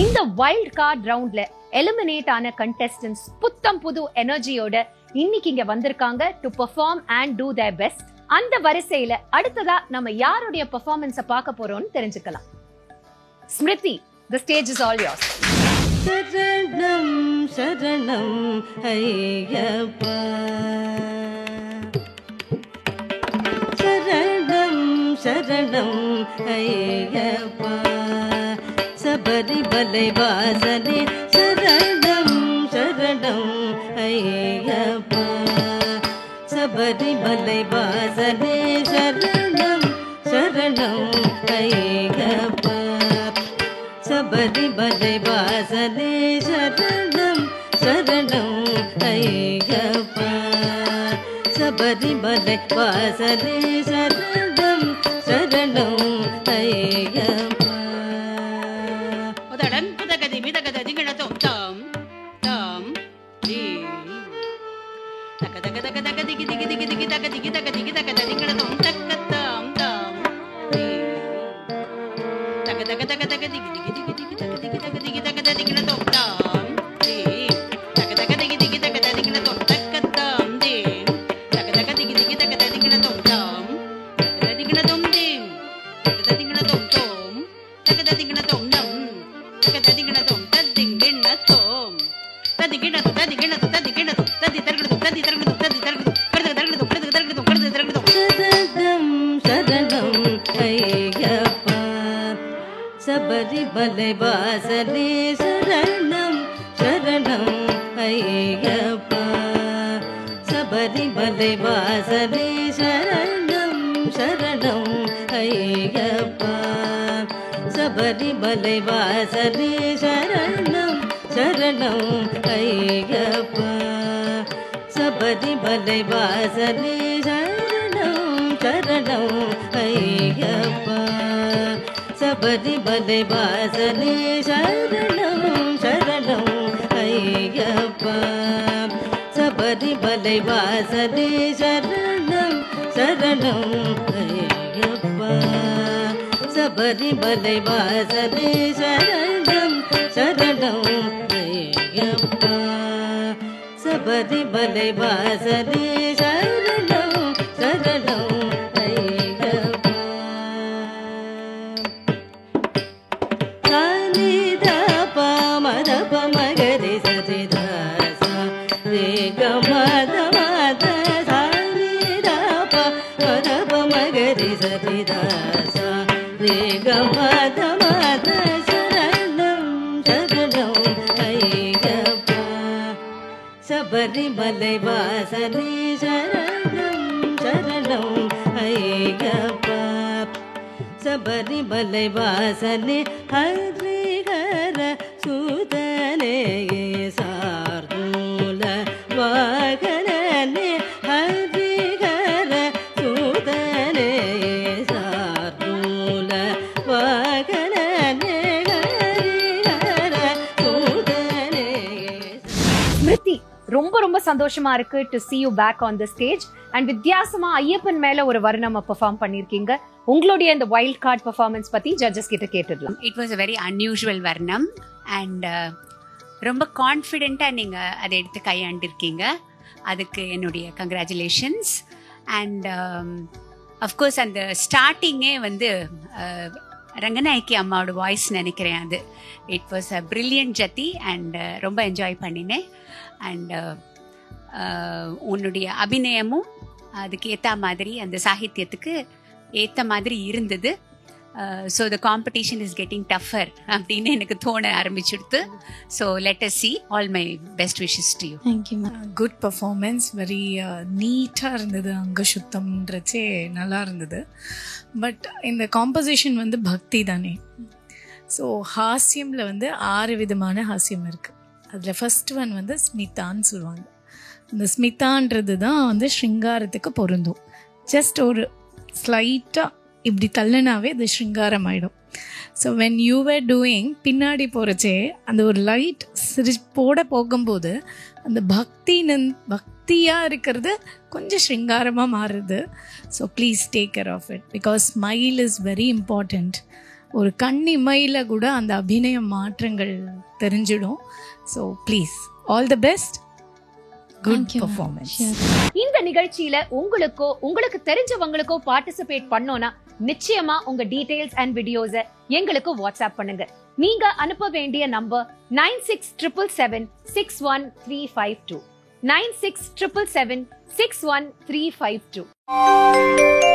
இந்த wild card ரவுண்ட்ல eliminate ஆன கண்டெஸ்டன்ட்ஸ் புத்தம் புது எனர்ஜியோட இன்னைக்கு இங்க வந்திருக்காங்க to perform and do their best. அந்த வரிசையில அடுத்ததா நம்ம யாருடைய பெர்ஃபார்மன்ஸ பார்க்க போறோம்னு தெரிஞ்சுக்கலாம். Smriti, the stage is all yours. சரணம் சரணம் ஐயப்பா, சரணம் சரணம் ஐயப்பா, சபரிமலை வாசனே சரணம் சரணம் ஐயப்பா, சபரிமலை வாசனே சரணம் சரணம் ஐயப்பா, சபரிமலை வாசனே சரணம் சரணம் ஐயப்பா, சபரிமலை வாசனே சரணம் சரணம் ஐயப்பா. உதடன் புதகதி மிதகத திகழதும் தாம் தாம் தி தக தக தக தக திகி திகி திகி திகி தக திகி தக திகி தக திகழதும் தக்கத்தாம் தாம் தி தக தக தக தக திகி திகி திகி திகி தக திகி தக திகி தக திகழதும் தாம் தி தக தக திகி திகி தக திகழதும் தக்கத்தாம் தி தக தக திகி திகி தக திகழதும் தாம் தக திகழதும் தி தக திகழதும் தோம் தக திகழதும் நம் தக திகழதும் ததிங்கிணதோம் ததிகிணது ததிகிணது ததிகிணது ததி தரகதும் ததி தரகதும் ததி தரகதும் கருது தரகதும் கருது தரகதும் கருது தரகதும் சரணம் சரணம் ஐயப்பா, சபரிமலை வாசனே சரணம் சரணம் ஐயப்பா, சபரிமலை வாசனே சரணம் சரணம் ஐயப்பா, சபரிமலை வாசனே சரணம் சரணம் ஐயப்பா, சபரிமலை வாசனே சரணம் சரணம் ஐயப்பா, சபரிமலை வாசனே சரணம் சரணம் ஐயப்பா, சபரிமலை வாசனே சரணம் சரணம் ஐயப்பா, சபரிமலை வாசனே சரணம் சரணம் ஐயப்பா, சபரிமலை வாசனே சரணம் சரணம் ஐயப்பா. சானிதப மதப மகரி சரிதாச ரே கமத மத சானிதப மதப மகரி சரிதாச ரே கமத மத சரணம் சரணம் ஐயப்பா, சபரிமலை வாசனே சரணம் சரணம் ஐயப்பா, சபரிமலை வாசனே ஹரிஹர சூதனே சார்தூல வாகனனே ஹரிஹர சூதனே சார்தூல வாகனனே ஹரிஹர சூதனே. ஸ்மிருதி, ரொம்ப ரொம்ப சந்தோஷமா இருக்கு to see you back on the stage and வித்தியாசமா ஐயப்பன் மேல ஒரு வர்ணம பெர்ஃபார்ம் பண்ணிருக்கீங்க. உங்களுடைய இந்த வைல்ட் கார்டு பெர்ஃபார்மன்ஸ் பத்தி ஜட்ஜஸ் கிட்ட கேட்டுடலாம். It was a very unusual வர்ணம் அண்ட் ரொம்ப கான்ஃபிடென்ட்டாக நீங்கள் அதை எடுத்து கையாண்டிருக்கீங்க. அதுக்கு என்னுடைய கங்க்ராச்சுலேஷன்ஸ். அண்ட் அஃப்கோர்ஸ் அந்த ஸ்டார்டிங்கே வந்து ரங்கநாயக்கி அம்மாவோட வாய்ஸ் நினைக்கிறேன். அது இட் வாஸ் அ பிரில்லியன்ட் ஜதி அண்ட் ரொம்ப என்ஜாய் பண்ணினேன். அண்ட் உன்னுடைய அபிநயமும் அதுக்கு ஏற்ற மாதிரி அந்த சாகித்யத்துக்கு ஏற்ற மாதிரி இருந்தது. So the competition is getting tougher அப்படின்னு எனக்கு தோண ஆரம்பிச்சுடுத்து. So let us see. All my best wishes to you. Thank you ma'am. Good performance, very நீட்டாக இருந்தது. அங்க சுத்தம்ன்றச்சே நல்லா இருந்தது. பட் இந்த காம்போசிஷன் வந்து பக்தி தானே. ஸோ ஹாஸ்யமில் வந்து 6 விதமான ஹாஸ்யம் இருக்குது. அதில் ஃபர்ஸ்ட் ஒன் வந்து ஸ்மிதான்னு சொல்லுவாங்க. இந்த ஸ்மிதான்றது தான் வந்து ஸ்ருங்காரத்துக்கு பொருந்தும். ஜஸ்ட் ஒரு ஸ்லைட்டாக இப்படி தள்ளினாவே அது ஸ்ருங்காரம் ஆகிடும். So when you were doing பின்னாடி போகிறச்சே அந்த ஒரு லைட் சிரிப்போடு போகும்போது அந்த பக்தி பக்தியாக இருக்கிறது கொஞ்சம் ஸ்ருங்காரமாக மாறுது. So please take care of it because smile is very important. ஒரு கண்ணிமையில் கூட அந்த அபிநய மாற்றங்கள் தெரிஞ்சிடும். So please all the best, good performance. இந்த நிகழ்ச்சியில உங்களுக்கு தெரிஞ்சவங்களுக்கோ பார்ட்டிசிபேட் பண்ணோம்னா நிச்சயமா உங்க டீடைல்ஸ் அண்ட் வீடியோஸை எங்களுக்கு வாட்ஸ்அப் பண்ணுங்க. நீங்க அனுப்ப வேண்டிய நம்பர் 9677761352 9677761352.